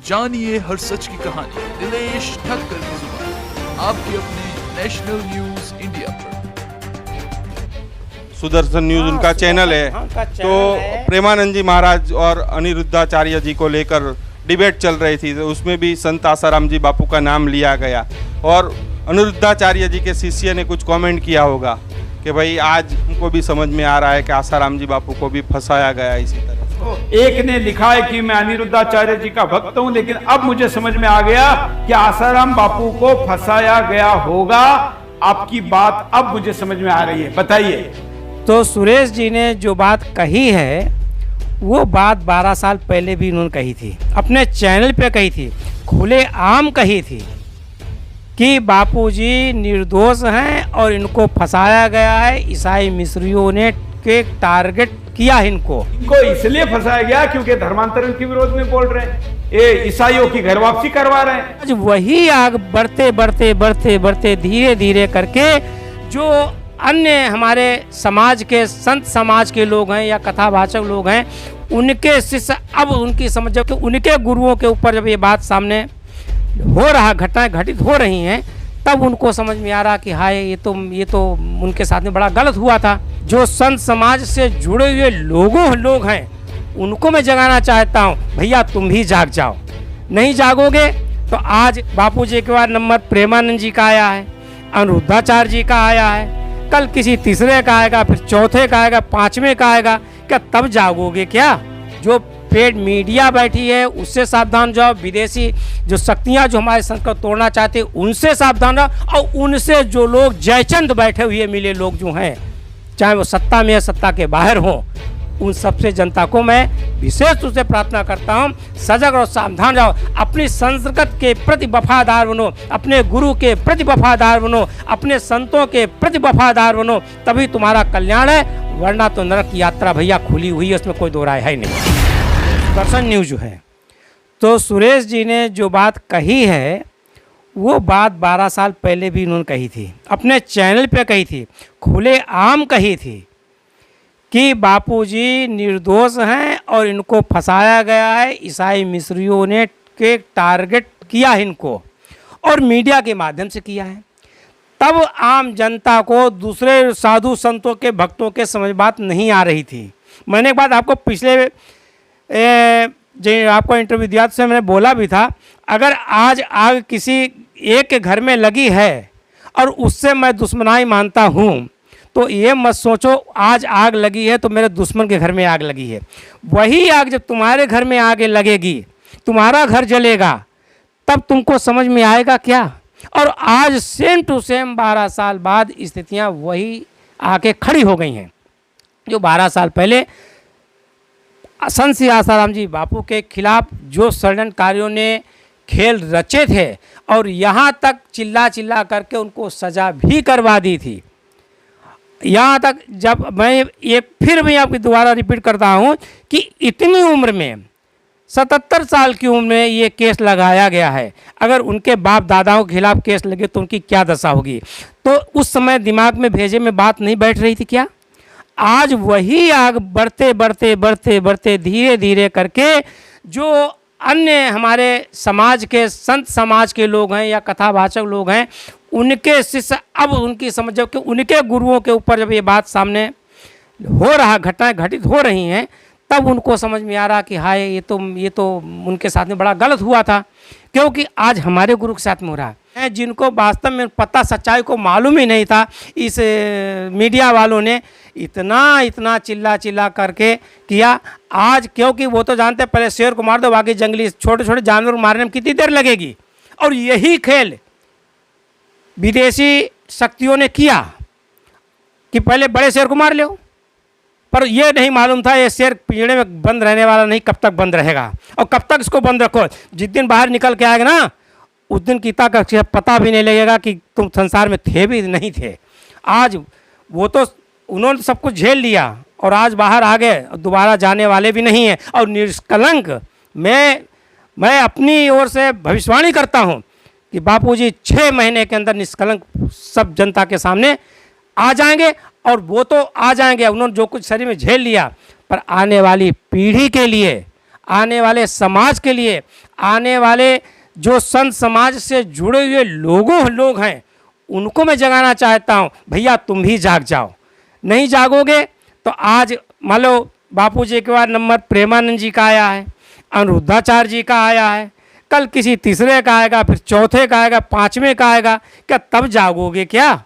जानिए हर सच की कहानी दिनेश ठक्कर की जुबान, आपके अपने नेशनल न्यूज इंडिया पर। सुदर्शन न्यूज उनका चैनल है। तो प्रेमानंद जी महाराज और अनिरुद्धाचार्य जी को लेकर डिबेट चल रही थी, तो उसमें भी संत आसाराम जी बापू का नाम लिया गया और अनिरुद्धाचार्य जी के शिष्य ने कुछ कमेंट किया होगा कि भाई आज हमको भी समझ में आ रहा है कि आसाराम जी बापू को भी फंसाया गया इसी तरह। एक ने लिखा है कि मैं अनिरुद्धाचार्य जी का भक्त हूं, लेकिन अब मुझे समझ में आ गया कि आसाराम बापू को फंसाया गया होगा। आपकी बात अब मुझे समझ में आ रही है, बताइए। तो सुरेश जी ने जो बात कही है वो बात 12 साल पहले भी उन्होंने कही थी, अपने चैनल पे कही थी, खुले आम कही थी कि बापूजी निर्दोष हैं और इनको फंसाया गया है। ईसाई मिस्रियों ने के टारगेट किया इनको इसलिए फंसाया गया क्योंकि धर्मांतरण के विरोध में बोल रहे हैं, ये ईसाइयों की घर वापसी करवा रहे हैं। आज वही आग बढ़ते बढ़ते बढ़ते बढ़ते धीरे धीरे करके जो अन्य हमारे समाज के संत समाज के लोग हैं या कथावाचक लोग हैं, उनके शिष्य अब उनकी समझ कि उनके गुरुओं के ऊपर जब ये बात सामने हो रहा, घटनाएं घटित हो रही हैं, तब उनको समझ में आ रहा कि हाय ये तो उनके साथ में बड़ा गलत हुआ था। जो संत समाज से जुड़े हुए लोग हैं उनको मैं जगाना चाहता हूँ, भैया तुम भी जाग जाओ। नहीं जागोगे तो आज बापूजी के बाद नंबर प्रेमानंद जी का आया है, अनिरुद्धाचार्य जी का आया है, कल किसी तीसरे का आएगा, फिर चौथे का आएगा, पांचवें का आएगा। क्या तब जागोगे क्या? जो पेड मीडिया बैठी है उससे सावधान जाओ, विदेशी जो शक्तियां जो हमारे संस्कृत तोड़ना चाहते हैं उनसे सावधान रहो, और उनसे जो लोग जयचंद बैठे हुए मिले लोग जो हैं, चाहे वो सत्ता में या सत्ता के बाहर हों, उन सबसे जनता को मैं विशेष रूप से प्रार्थना करता हूं, सजग और सावधान रहो, अपनी संस्कृत के प्रति वफादार बनो, अपने गुरु के प्रति वफादार बनो, अपने संतों के प्रति वफादार बनो, तभी तुम्हारा कल्याण है। वरना तो नरक की यात्रा भैया खुली हुई है, उसमें कोई दो राय है नहीं। सुदर्शन न्यूज जो है, तो सुरेश जी ने जो बात कही है वो बात 12 साल पहले भी उन्होंने कही थी, अपने चैनल पे कही थी, खुले आम कही थी कि बापूजी निर्दोष हैं और इनको फंसाया गया है। ईसाई मिस्रियों ने के टारगेट किया इनको और मीडिया के माध्यम से किया है। तब आम जनता को दूसरे साधु संतों के भक्तों के समझ बात नहीं आ रही थी। मैंने एक बात आपको पिछले जो आपको इंटरव्यू दिया से मैंने बोला भी था, अगर आज आग किसी एक के घर में लगी है और उससे मैं दुश्मनाई मानता हूँ, तो ये मत सोचो आज आग लगी है तो मेरे दुश्मन के घर में आग लगी है। वही आग जब तुम्हारे घर में आगे लगेगी, तुम्हारा घर जलेगा, तब तुमको समझ में आएगा क्या। और आज सेम टू सेम 12 साल बाद स्थितियाँ वही आके खड़ी हो गई हैं जो 12 साल पहले संत श्री आसाराम जी बापू के खिलाफ जो षड्यंत्रकारियों ने खेल रचे थे और यहाँ तक चिल्ला चिल्ला करके उनको सज़ा भी करवा दी थी। यहाँ तक जब मैं ये फिर भी आपकी दोबारा रिपीट करता हूँ कि इतनी उम्र में 77 साल की उम्र में ये केस लगाया गया है। अगर उनके बाप दादाओं के खिलाफ केस लगे तो उनकी क्या दशा होगी। तो उस समय दिमाग में भेजे में बात नहीं बैठ रही थी क्या? आज वही आग बढ़ते बढ़ते बढ़ते बढ़ते धीरे धीरे करके जो अन्य हमारे समाज के संत समाज के लोग हैं या कथावाचक लोग हैं, उनके शिष्य अब उनकी समझ कि उनके गुरुओं के ऊपर जब ये बात सामने हो रहा, घटनाएं घटित हो रही हैं, तब उनको समझ में आ रहा कि हाय ये तो उनके साथ में बड़ा गलत हुआ था। क्योंकि आज हमारे गुरु के साथ में हो रहा है, जिनको वास्तव में पता सच्चाई को मालूम ही नहीं था, इस मीडिया वालों ने इतना चिल्ला चिल्ला करके किया। आज क्योंकि वो तो जानते पहले शेर को मार दो, बाकी जंगली छोटे छोटे जानवर मारने में कितनी देर लगेगी। और यही खेल विदेशी शक्तियों ने किया कि पहले बड़े शेर को मार लो, पर यह नहीं मालूम था ये शेर पिंजड़े में बंद रहने वाला नहीं, कब तक बंद रहेगा और कब तक इसको बंद रखो। जिस दिन बाहर निकल के आएगा ना, उस दिन गीता का पता भी नहीं लगेगा कि तुम संसार में थे भी नहीं थे। आज वो तो उन्होंने सब कुछ झेल लिया और आज बाहर आ गए, दोबारा जाने वाले भी नहीं हैं। और निष्कलंक मैं अपनी ओर से भविष्यवाणी करता हूँ कि बापूजी 6 महीने के अंदर निष्कलंक सब जनता के सामने आ जाएंगे। और वो तो आ जाएंगे, उन्होंने जो कुछ शरीर में झेल लिया, पर आने वाली पीढ़ी के लिए, आने वाले समाज के लिए, आने वाले जो संत समाज से जुड़े हुए लोग हैं उनको मैं जगाना चाहता हूँ, भैया तुम भी जाग जाओ। नहीं जागोगे तो आज मान लो बापू जी के बाद नंबर प्रेमानंद जी का आया है, अनिरुद्धाचार्य जी का आया है, कल किसी तीसरे का आएगा, फिर चौथे का आएगा, पांचवें का आएगा, क्या तब जागोगे क्या?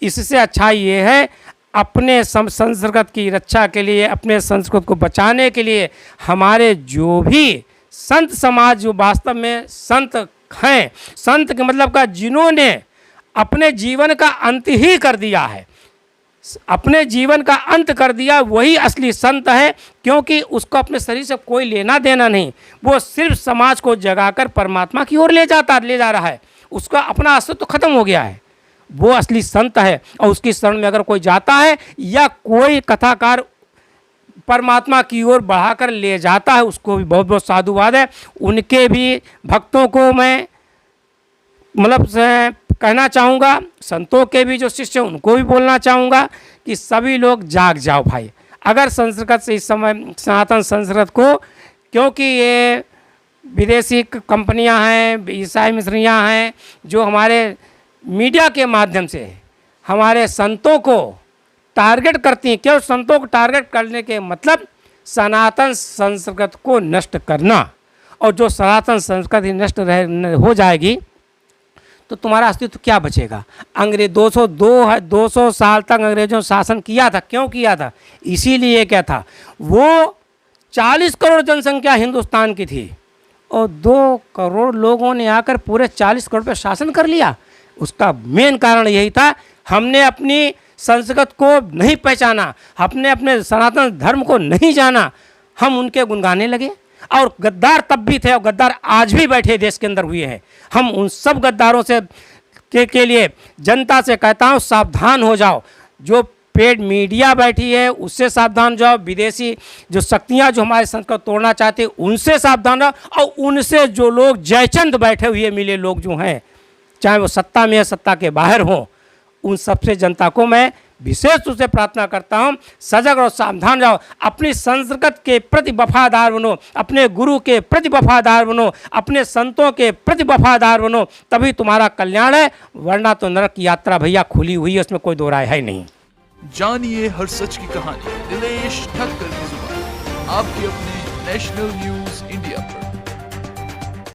इससे अच्छा ये है अपने संस्कृत की रक्षा के लिए, अपने संस्कृत को बचाने के लिए हमारे जो भी संत समाज जो वास्तव में संत हैं, संत के मतलब का जिन्होंने अपने जीवन का अंत ही कर दिया है, अपने जीवन का अंत कर दिया, वही असली संत है। क्योंकि उसको अपने शरीर से कोई लेना देना नहीं, वो सिर्फ समाज को जगाकर परमात्मा की ओर ले जा रहा है, उसका अपना अस्तित्व तो खत्म हो गया है, वो असली संत है। और उसकी शरण में अगर कोई जाता है या कोई कथाकार परमात्मा की ओर बढ़ाकर ले जाता है, उसको भी बहुत बहुत साधुवाद है। उनके भी भक्तों को मैं मतलब कहना चाहूँगा, संतों के भी जो शिष्य हैं उनको भी बोलना चाहूँगा कि सभी लोग जाग जाओ भाई। अगर संस्कृत से इस समय सनातन संस्कृत को, क्योंकि ये विदेशी कंपनियां हैं, ईसाई मिशनरियाँ हैं जो हमारे मीडिया के माध्यम से हमारे संतों को टारगेट करती हैं। क्यों संतों को टारगेट करने के मतलब सनातन संस्कृत को नष्ट करना, और जो सनातन संस्कृति नष्ट हो जाएगी तो तुम्हारा अस्तित्व क्या बचेगा? अंग्रेज 200 साल तक अंग्रेजों शासन किया था। क्यों किया था? इसीलिए क्या था, वो 40 करोड़ जनसंख्या हिंदुस्तान की थी और 2 करोड़ लोगों ने आकर पूरे 40 करोड़ पे शासन कर लिया। उसका मेन कारण यही था, हमने अपनी संस्कृत को नहीं पहचाना, हमने अपने सनातन धर्म को नहीं जाना, हम उनके गुण गाने लगे। और गद्दार तब भी थे और गद्दार आज भी बैठे देश के अंदर हुए हैं। हम उन सब गद्दारों से के लिए जनता से कहता हूँ, सावधान हो जाओ। जो पेड मीडिया बैठी है उससे सावधान हो जाओ, विदेशी जो शक्तियाँ जो हमारे संस्कृत तोड़ना चाहते हैं उनसे सावधान रहो, और उनसे जो लोग जयचंद बैठे हुए मिले लोग जो हैं, चाहे वो सत्ता में या सत्ता के बाहर हों, उन सबसे जनता को मैं विशेष रूप से प्रार्थना करता हूँ, सजग और सावधान रहो, अपनी संस्कृत के प्रति वफादार बनो, अपने गुरु के प्रति वफादार बनो, अपने संतों के प्रति वफादार बनो, तभी तुम्हारा कल्याण है। वरना तो नरक की यात्रा भैया खुली हुई है, उसमें कोई दो राय है नहीं। जानिए हर सच की कहानी दिनेश ठक्कर की जुबान, आपके अपने नेशनल न्यूज इंडिया।